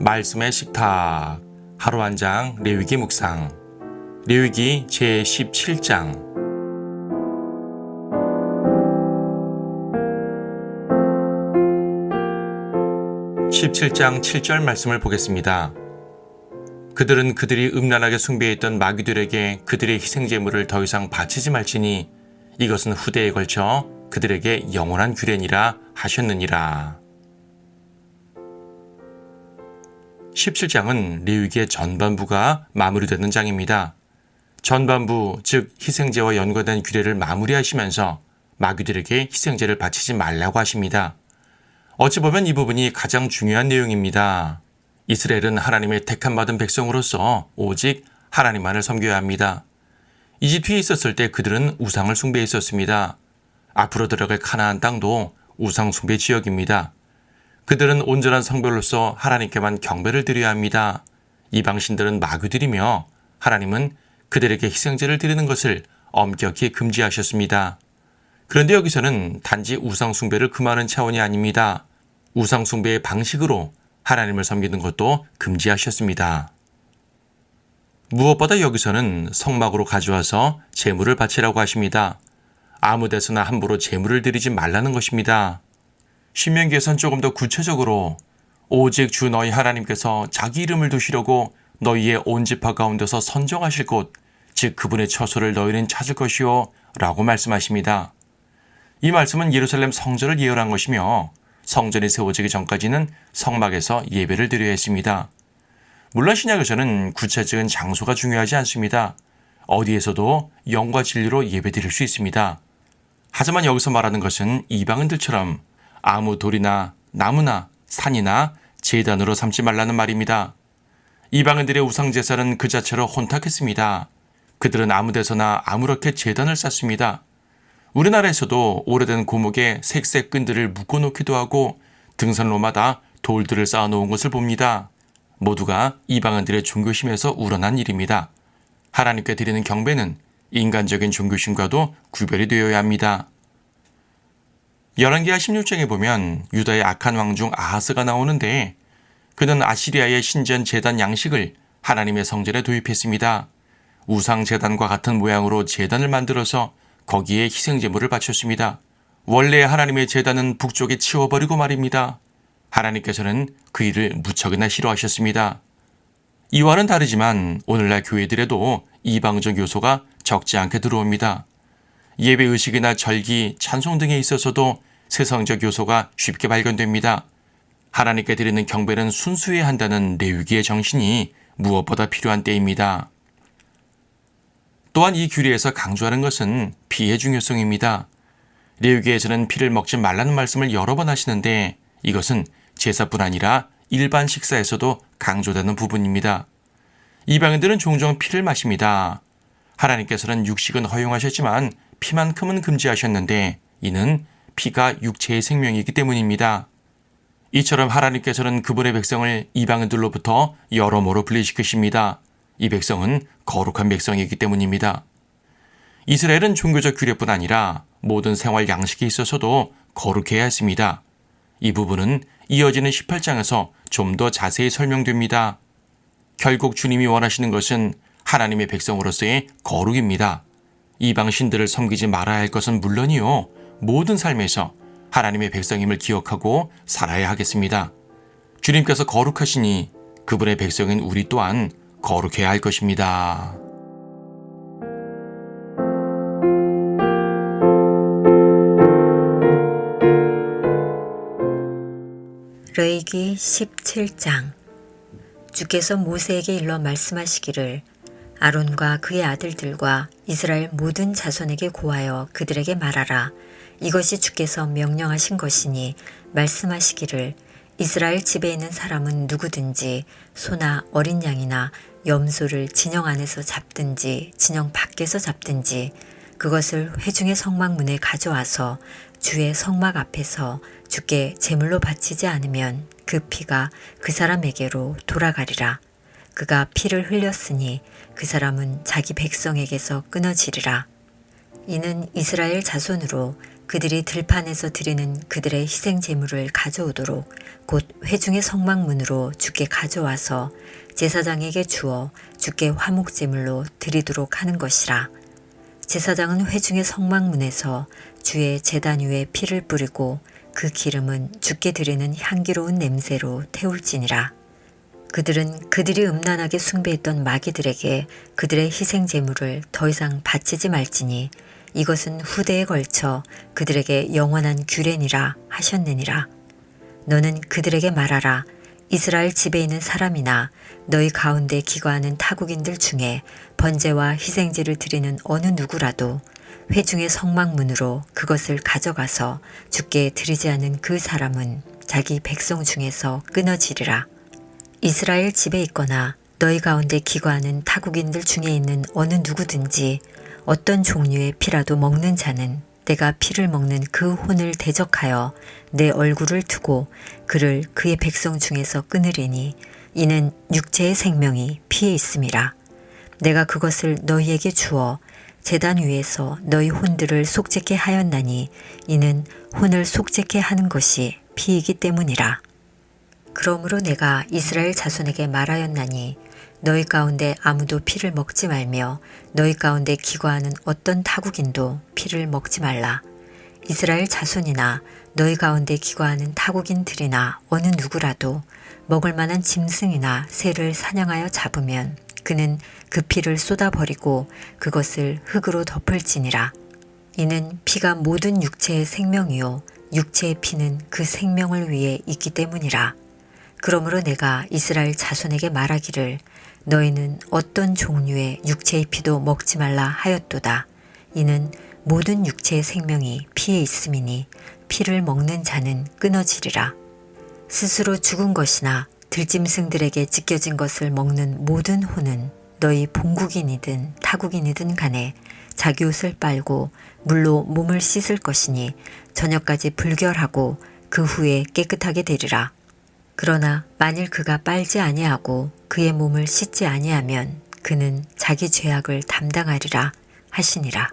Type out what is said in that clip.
말씀의 식탁 하루 한 장 레위기 묵상 레위기 제17장 17장 7절 말씀을 보겠습니다. 그들은 그들이 음란하게 숭배했던 마귀들에게 그들의 희생제물을 더 이상 바치지 말지니 이것은 후대에 걸쳐 그들에게 영원한 규례니라 하셨느니라. 17장은 레위기의 전반부가 마무리되는 장입니다. 전반부, 즉 희생제와 연관된 규례를 마무리하시면서 마귀들에게 희생제를 바치지 말라고 하십니다. 어찌 보면 이 부분이 가장 중요한 내용입니다. 이스라엘은 하나님의 택함받은 백성으로서 오직 하나님만을 섬겨야 합니다. 이집트에 있었을 때 그들은 우상을 숭배했었습니다. 앞으로 들어갈 가나안 땅도 우상 숭배 지역입니다. 그들은 온전한 성별로서 하나님께만 경배를 드려야 합니다. 이방신들은 마귀들이며 하나님은 그들에게 희생제를 드리는 것을 엄격히 금지하셨습니다. 그런데 여기서는 단지 우상 숭배를 금하는 차원이 아닙니다. 우상 숭배의 방식으로 하나님을 섬기는 것도 금지하셨습니다. 무엇보다 여기서는 성막으로 가져와서 제물을 바치라고 하십니다. 아무 데서나 함부로 제물을 드리지 말라는 것입니다. 신명기에선 조금 더 구체적으로 오직 주 너희 하나님께서 자기 이름을 두시려고 너희의 온 지파 가운데서 선정하실 곳, 즉 그분의 처소를 너희는 찾을 것이요 라고 말씀하십니다. 이 말씀은 예루살렘 성전을 예언한 것이며 성전이 세워지기 전까지는 성막에서 예배를 드려야 했습니다. 물론 신약에서는 구체적인 장소가 중요하지 않습니다. 어디에서도 영과 진리로 예배 드릴 수 있습니다. 하지만 여기서 말하는 것은 이방인들처럼 아무 돌이나 나무나 산이나 제단으로 삼지 말라는 말입니다. 이방인들의 우상제사는 그 자체로 혼탁했습니다. 그들은 아무 데서나 아무렇게 제단을 쌓습니다. 우리나라에서도 오래된 고목에 색색 끈들을 묶어놓기도 하고 등산로마다 돌들을 쌓아놓은 것을 봅니다. 모두가 이방인들의 종교심에서 우러난 일입니다. 하나님께 드리는 경배는 인간적인 종교심과도 구별이 되어야 합니다. 열왕기하 16장에 보면 유다의 악한 왕 중 아하스가 나오는데 그는 아시리아의 신전 제단 양식을 하나님의 성전에 도입했습니다. 우상 제단과 같은 모양으로 제단을 만들어서 거기에 희생제물을 바쳤습니다. 원래 하나님의 제단은 북쪽에 치워버리고 말입니다. 하나님께서는 그 일을 무척이나 싫어하셨습니다. 이와는 다르지만 오늘날 교회들에도 이방적 요소가 적지 않게 들어옵니다. 예배의식이나 절기, 찬송 등에 있어서도 세상적 요소가 쉽게 발견됩니다. 하나님께 드리는 경배는 순수해야 한다는 레위기의 정신이 무엇보다 필요한 때입니다. 또한 이 규례에서 강조하는 것은 피의 중요성입니다. 레위기에서는 피를 먹지 말라는 말씀을 여러 번 하시는데 이것은 제사뿐 아니라 일반 식사에서도 강조되는 부분입니다. 이방인들은 종종 피를 마십니다. 하나님께서는 육식은 허용하셨지만 피만큼은 금지하셨는데 이는 피가 육체의 생명이기 때문입니다. 이처럼 하나님께서는 그분의 백성을 이방인들로부터 여러모로 분리시키십니다. 이 백성은 거룩한 백성이기 때문입니다. 이스라엘은 종교적 규례뿐 아니라 모든 생활 양식에 있어서도 거룩해야 했습니다. 이 부분은 이어지는 18장에서 좀 더 자세히 설명됩니다. 결국 주님이 원하시는 것은 하나님의 백성으로서의 거룩입니다. 이방 신들을 섬기지 말아야 할 것은 물론이요, 모든 삶에서 하나님의 백성임을 기억하고 살아야 하겠습니다. 주님께서 거룩하시니 그분의 백성인 우리 또한 거룩해야 할 것입니다. 레위기 17장. 주께서 모세에게 일러 말씀하시기를 아론과 그의 아들들과 이스라엘 모든 자손에게 고하여 그들에게 말하라. 이것이 주께서 명령하신 것이니 말씀하시기를 이스라엘 집에 있는 사람은 누구든지 소나 어린 양이나 염소를 진영 안에서 잡든지 진영 밖에서 잡든지 그것을 회중의 성막문에 가져와서 주의 성막 앞에서 주께 제물로 바치지 않으면 그 피가 그 사람에게로 돌아가리라. 그가 피를 흘렸으니 그 사람은 자기 백성에게서 끊어지리라. 이는 이스라엘 자손으로 그들이 들판에서 드리는 그들의 희생 제물을 가져오도록 곧 회중의 성막문으로 주께 가져와서 제사장에게 주어 주께 화목 제물로 드리도록 하는 것이라. 제사장은 회중의 성막문에서 주의 제단 위에 피를 뿌리고 그 기름은 주께 드리는 향기로운 냄새로 태울지니라. 그들은 그들이 음란하게 숭배했던 마귀들에게 그들의 희생 제물을 더 이상 바치지 말지니 이것은 후대에 걸쳐 그들에게 영원한 규례니라 하셨느니라. 너는 그들에게 말하라. 이스라엘 집에 있는 사람이나 너희 가운데 기거하는 타국인들 중에 번제와 희생제를 드리는 어느 누구라도 회중의 성막문으로 그것을 가져가서 주께 드리지 않은 그 사람은 자기 백성 중에서 끊어지리라. 이스라엘 집에 있거나 너희 가운데 기거하는 타국인들 중에 있는 어느 누구든지 어떤 종류의 피라도 먹는 자는 내가 피를 먹는 그 혼을 대적하여 내 얼굴을 두고 그를 그의 백성 중에서 끊으리니 이는 육체의 생명이 피에 있음이라. 내가 그것을 너희에게 주어 제단 위에서 너희 혼들을 속죄케 하였나니 이는 혼을 속죄케 하는 것이 피이기 때문이라. 그러므로 내가 이스라엘 자손에게 말하였나니 너희 가운데 아무도 피를 먹지 말며 너희 가운데 기거하는 어떤 타국인도 피를 먹지 말라. 이스라엘 자손이나 너희 가운데 기거하는 타국인들이나 어느 누구라도 먹을 만한 짐승이나 새를 사냥하여 잡으면 그는 그 피를 쏟아버리고 그것을 흙으로 덮을지니라. 이는 피가 모든 육체의 생명이요 육체의 피는 그 생명을 위해 있기 때문이라. 그러므로 내가 이스라엘 자손에게 말하기를 너희는 어떤 종류의 육체의 피도 먹지 말라 하였도다. 이는 모든 육체의 생명이 피에 있음이니 피를 먹는 자는 끊어지리라. 스스로 죽은 것이나 들짐승들에게 찢겨진 것을 먹는 모든 혼은 너희 본국인이든 타국인이든 간에 자기 옷을 빨고 물로 몸을 씻을 것이니 저녁까지 불결하고 그 후에 깨끗하게 되리라. 그러나 만일 그가 빨지 아니하고 그의 몸을 씻지 아니하면 그는 자기 죄악을 담당하리라 하시니라.